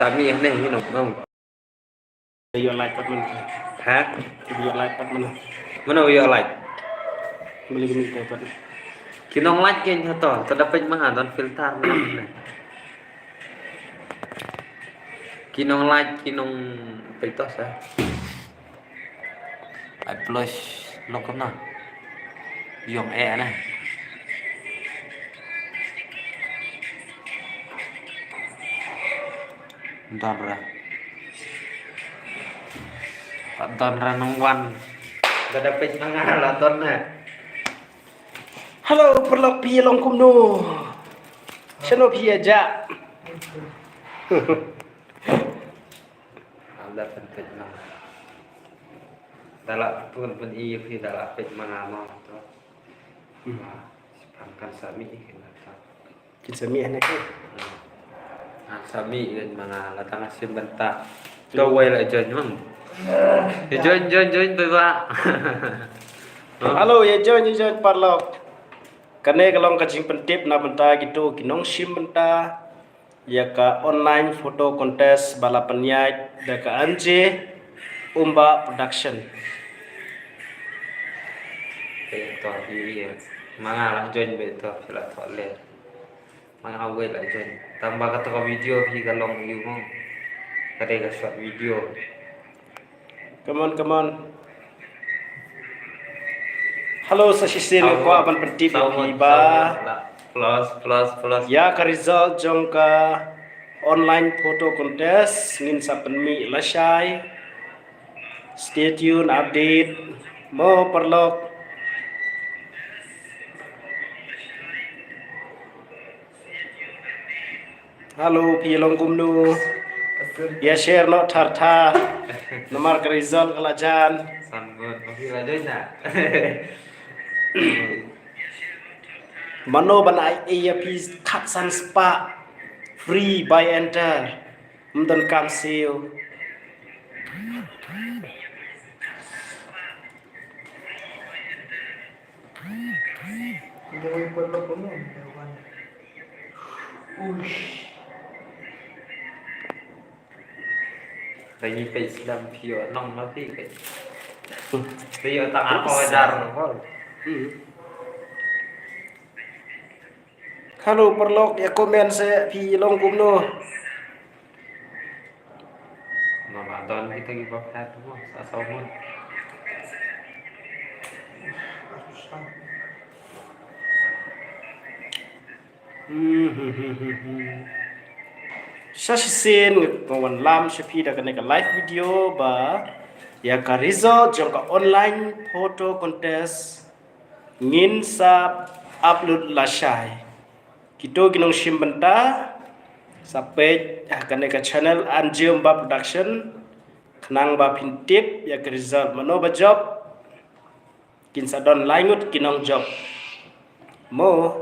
Sami yang ni minum mau. Video like pat man. Ha? Video like pat man. Mana yo like? Beli gini pat. Kinong like ken to. Terdapat mga don filter na. Kinong like kinong pito sa. Ai plus lo kom na. Yong na. Don ra nong wan. Terdapat mga laton na. Halo, perlok pi long kum no. Chano pi aja. Ada penting na. Dala pun i pi dala pet mga mo to. Pangkan sami kinata. Kita mi anak ke. Sami kan mga latang asim benta. Gawai lại join mang. Join ba. Halo, ya join perlok. Kane kalong kacing pentip na benta gitu kinong sim benta. Ya ka online foto kontes balapan nyai da ka anje umba production. Beto iya. Mga lang join beto sila tole. Mga away lại join. Tambah kata video hi kalong yu mo. Kade ka short video. Come on. Halo sa sisil ko aban pentip iba. Plus. Ya ka result jong ka online photo contest ngin sa penmi lasai. Stay tune update mo perlok. Halo pilong kumnu. Ya share no thartha. Nomor ka result kalajan. Sambut oke la join na. Mano ban ai piece cut san spa free by enter mdon kam sale Lagi pe Islam pio nong na pi ke. Pio tang ako dar ko. Halo perlok ya komen saya pilong kumno Mama don kita gi bakat mo sa somon. Sasisin ngawan lam shapi da kana live video ba ya ka result jong ka online photo contest ngin sa upload lasai kito ginong simbenta sa page kana ka channel Anjem Ba Production kenang ba pintip ya ka result mano ba job kin sa don laingut kinong job mo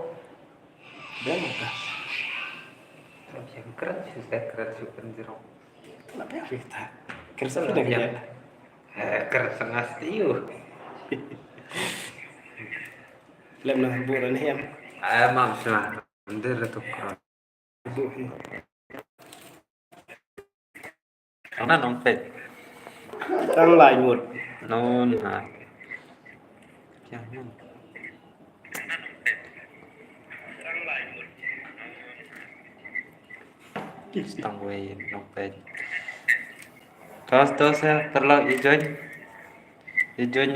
ben ka Yang keren super jero. kenapa ya kita kerja sudah kerja Keren setengah tiu. lem na buran hem Mam sila. Ndir tu keren. Ana nong pet. tăng lại một Non ha. Yang non. Stang way nong pet. Terus ya terlalu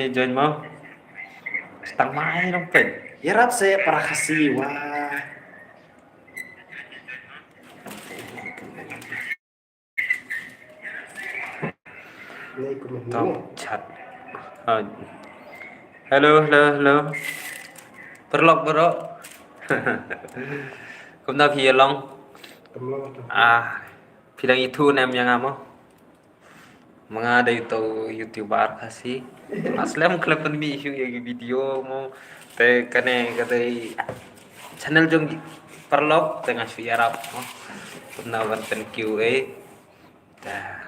join mau. Stang mai nong pet. ya rap saya para kasih wah Top chat. Hello. Terlok bro. Cũng đã phía long. Bilang itu nem yang amo. Mga ada itu YouTuber kasih. Aslam kelepan mi isu yang video mo. Te kane kata channel jong perlok tengah siarap mo. Kuna wanten QA. Dah.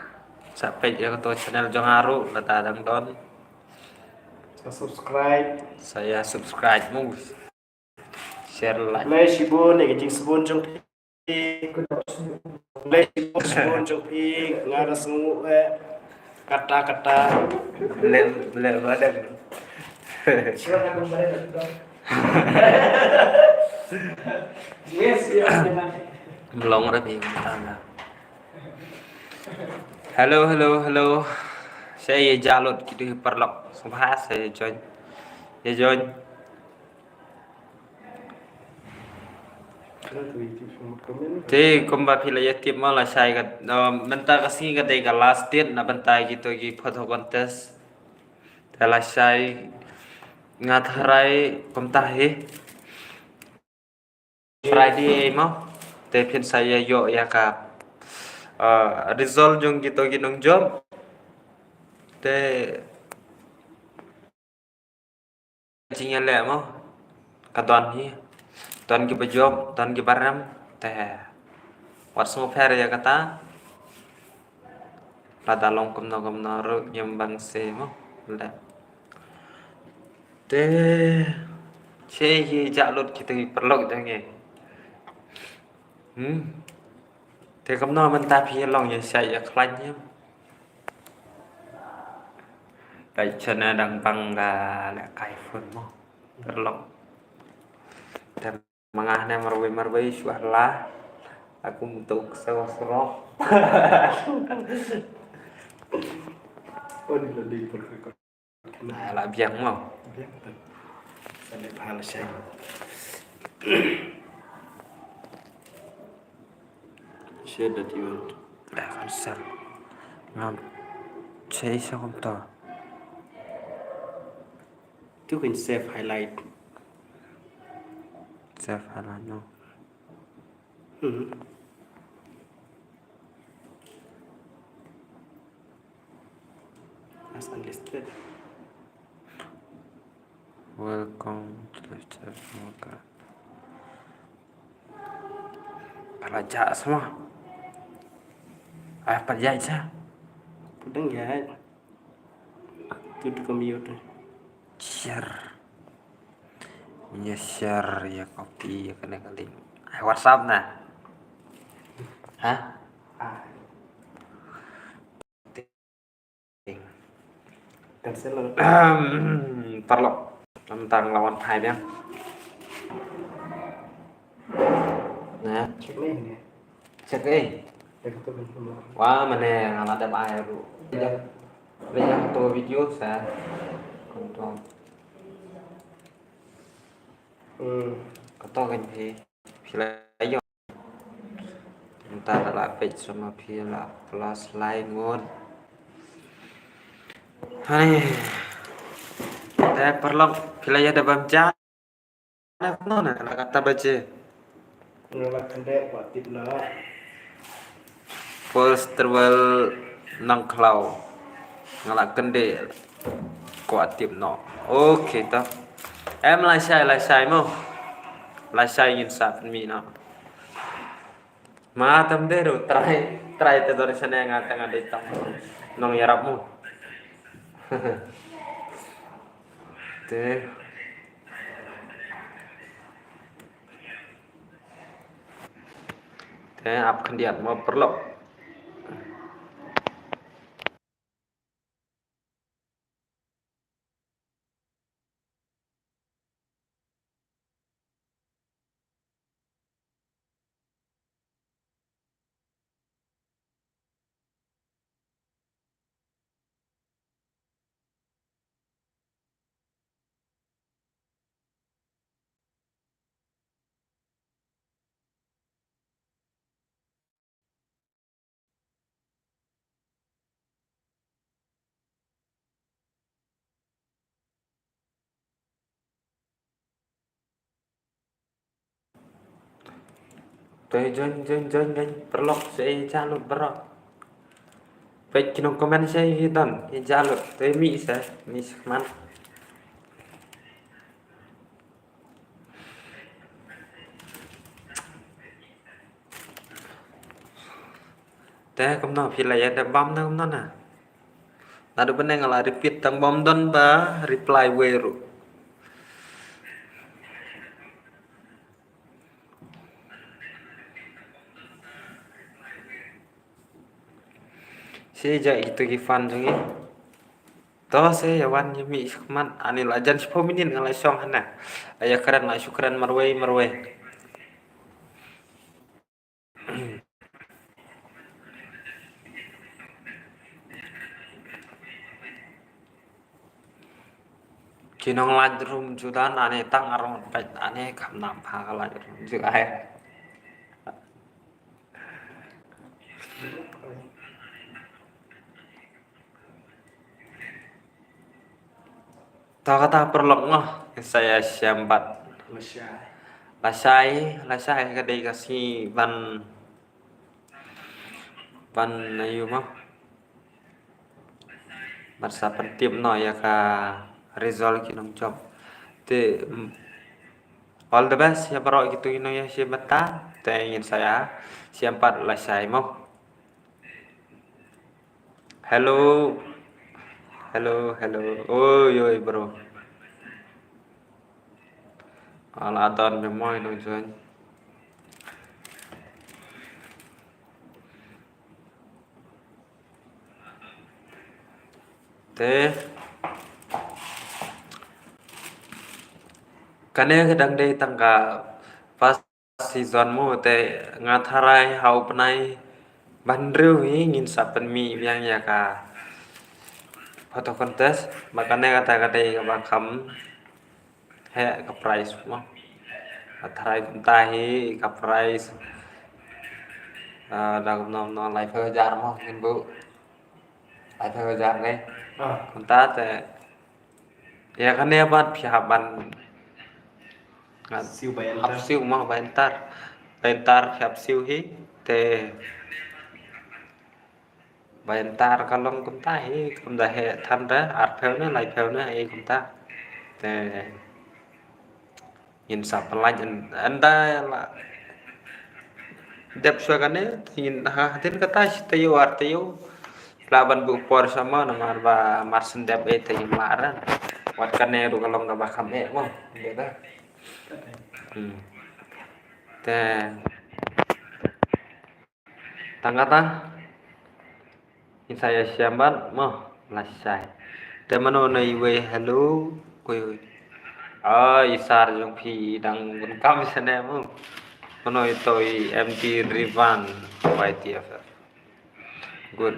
Sampai ya to channel jong aru latadang don. Saya subscribe mo. Share like. Mai sibun, jing sibun jong Mulai spon copi ngaras ngu kata-kata Beli badan. yes yes Belum rapi tangga. Halo, halo, halo. Saya Jalud gitu perlok. Sumpah saya join. Ya join. Thì cũng bà phi là tiếp mà là sai cái benta cái gì cái đây cái last date là benta gitu cái photo contest. Thế là sai ngatarai pemtahi Friday mà. Thế phiên saya yo ya ka result yung gitu ginong job. Thế chính lẽ mà cả đoàn cái job đoàn cái baram thế what's no fair ya kata pada long kom no ro nyam bang se mo la te che ye jalur kita perlok dah nge te kom no man ta phi long ye sai ya khlan nyam kai chana dang bang ga la kai phun mo perlok te mangah ne marwai suarlah aku untuk sewa-sewa. oh ini lebih berkekor Nah, là biang mau. sampai pahala saya share that you want Đã con sẵn. Ngon. Chế sao không to. you can save highlight Sẽ phải là nhau. as unlisted Welcome to the church. Okay. Pelajar semua. Pelajar sao? Pudeng ya itu di commute Share. Ya share ya copy ya kena kali. WhatsApp nah. Hah? cancel Perlu tentang lawan Thai dia. Nah, cek nih cek eh. ya kita belum Wah, mana ngalat bài rồi. Bây giờ tôi video sẽ còn toàn có to gần thì lấy vô. Chúng ta đã lại page sama phi là plus like ngon. Hai. Saya perlu pila ada baca. Nah, nah, kata baca. menolak kendek buat tip lah First terwal nang klau ngalak kende kuat tim no. Ok ta. Em lại sai mo. Lại sai in sa mi no. Ma tam de ro try te dor sana ngata ngade tam. Nong yarap mo. Te Te ap khendiat mo perlu. Tôi join perlu saya jalur berok. Baik kino komen saya hitam jalur tôi mi saya mi man. Teh komno pila ya ada bom na komno na. Nadu beneng ala repeat tang bom don ba reply weru. Si ja itu gifan jungi. Toh se yawan yumi man anil ajan 10 menit ngalai song hana. Aya keren la syukran marwai marwai. Kinong lajrum judan ane tang aron pet ane kam nam pha lajrum ju ai. Ta kata perlok ngoh saya siambat. Lasai cái đây kasi van ayu mah. Masa pentim no ya ka result kinong job. Te all the best ya bro gitu ino ya si beta. Te ingin saya siambat lasai mo. Hello. Hello. Oi bro. Ala adon memoy no join. Te kane kadang day tangka pas season mo te ngatharai hau penai bandreu ingin sapen mi yang ya ka photo contest makanya kata-kata ka bakam he ka prize mo ngatharai kuntahi ka prize dalam nom live hajar mo ngin bu live hajar ne kunta te ya kan ya ban pihaban Siêu bayan hap siu mo bentar hap siu hi te bentar kalong kunta hi kunta he than ra art pheu na live pheu na ai kunta te nhìn sập lại anda la dep suagane in ha tin kata tayo artayo laban bu por sama namar ba marsen dep e tayo maran wat kane ru kalong ga bakam e mo beda te tangata in saya siamban mo lasai te mano nei we hello oi isar jong phi dang bun kam sene mo mano itoi MT Rivan YTF good